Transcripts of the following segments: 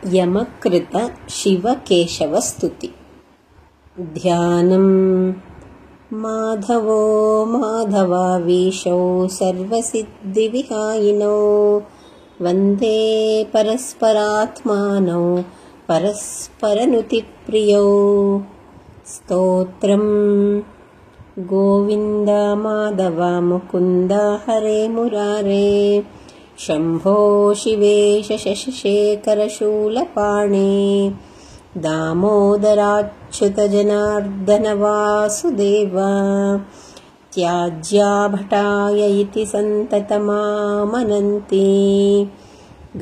यमकृत शिवकेशवस्तुति। ध्यानं माधवो माधवावीशौ सर्वसिद्धिविहायिनौ वन्दे परस्परात्मानौ परस्परनुतिप्रियौ। स्तोत्रं गोविन्द माधव मुकुन्द हरे मुरारे शम्भो शिवेश शशिशेखर शूलपाणे दामोदराच्युत जनार्दन वासुदेव। त्याज्या भटाय इति सन्ततमामनन्ति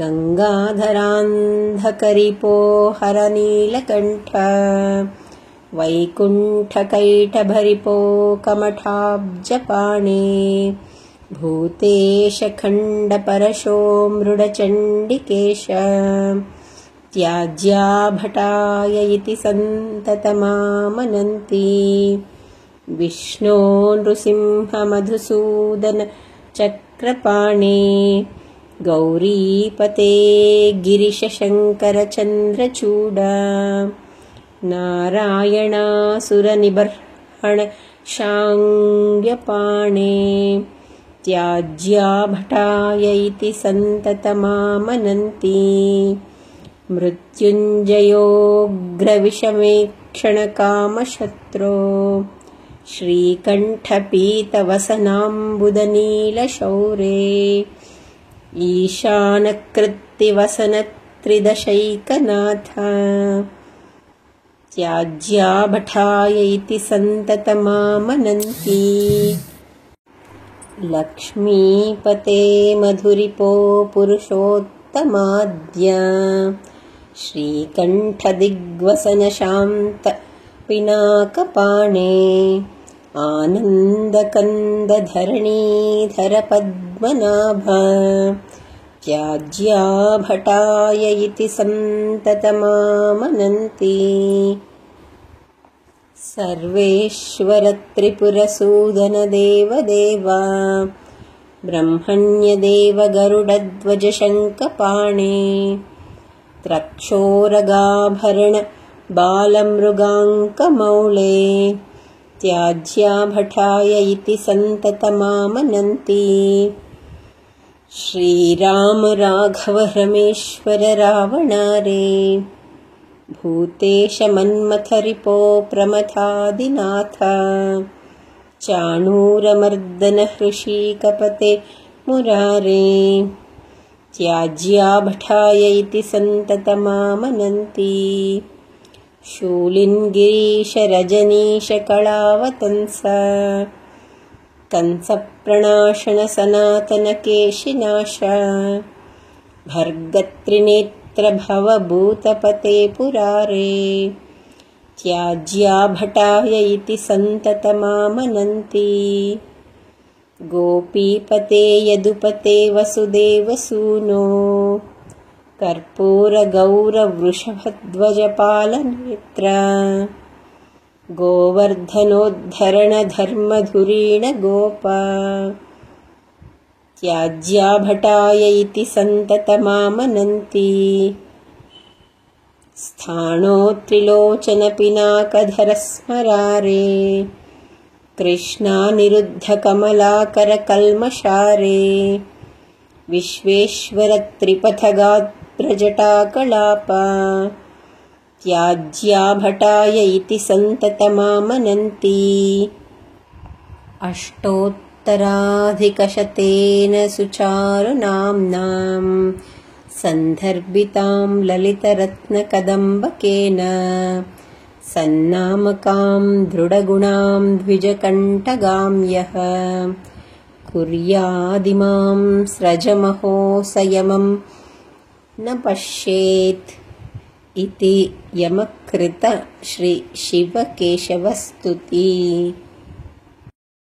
गङ्गाधरान्धकरिपो हर नीलकण्ठ वैकुण्ठकैटभरिपो कमठाब्जपाणे भूतेश खण्डपरशो मृडचण्डिकेश। त्याज्या भटाय इति सन्ततमामनन्ति विष्णो नृसिंह मधुसूदन चक्रपाणे गौरीपते गिरीश शङ्कर चन्द्रचूड नारायणासुरनिबर्हण शाङ्ग्यपाणे। त्याज्या भटाय इति सन्ततमामनन्ति मृत्युञ्जयोग्रविषमेक्षणकामशत्रो श्रीकण्ठपीतवसनाम्बुदनीलशौरे ईशानकृत्तिवसनत्रिदशैकनाथ। त्याज्या भटाय इति सन्ततमामनन्ति लक्ष्मीपते मधुरिपो पुरुषोत्तमाद्य श्रीकण्ठदिग्वसन पिनाकपाणे आनन्दकन्दधरणीधर पद्मनाभ। त्याज्या भटाय इति सन्ततमामनन्ति सर्वेश्वर त्रिपुरसूदन देवदेव ब्रह्मण्यदेव गरुडध्वज शङ्खपाणे त्रक्षोरगाभरण बालमृगाङ्कमौळे। त्याज्या भटाय इति सन्ततमामनन्ति श्रीराम राघव रमेश्वर रावणारे भूतेश मन्मथरिपो प्रमथादिनाथ चाणूरमर्दन हृषीकपते मुरारे। त्याज्या भटाय इति सन्ततमामनन्ति शूलिन्गिरीश रजनीश कलावतंस कंसप्रणाशन सनातन केशिनाश भर्गत्रिनेत्र भवभूतपते पुरारे। त्याज्या भटाय इति सन्ततमामनन्ति गोपीपते यदुपते वसुदेवसूनो कर्पूरगौरवृषभध्वजपालनेत्र गोवर्धनोद्धरण धर्मधुरीण गोप। त्याज्या भटाय इति सन्ततमामनन्ति स्थाणो त्रिलोचन पिनाकधर स्मरारे कृष्णानिरुद्ध कमलाकर कल्मषारे विश्वेश्वर त्रिपथगात्र जटाकलाप। त्याज्या भटाय इति सन्ततमामनन्ति अष्टोत्तराधिकशतेन सुचारुनाम्नां सन्दर्भितां ललितरत्नकदम्बकेन सन्नामकां दृढगुणां द्विजकण्ठगां यः कुर्यादिमां स्रजमहो संयमं न पश्येत् इति यमकृत श्री शिवकेशवस्तुति।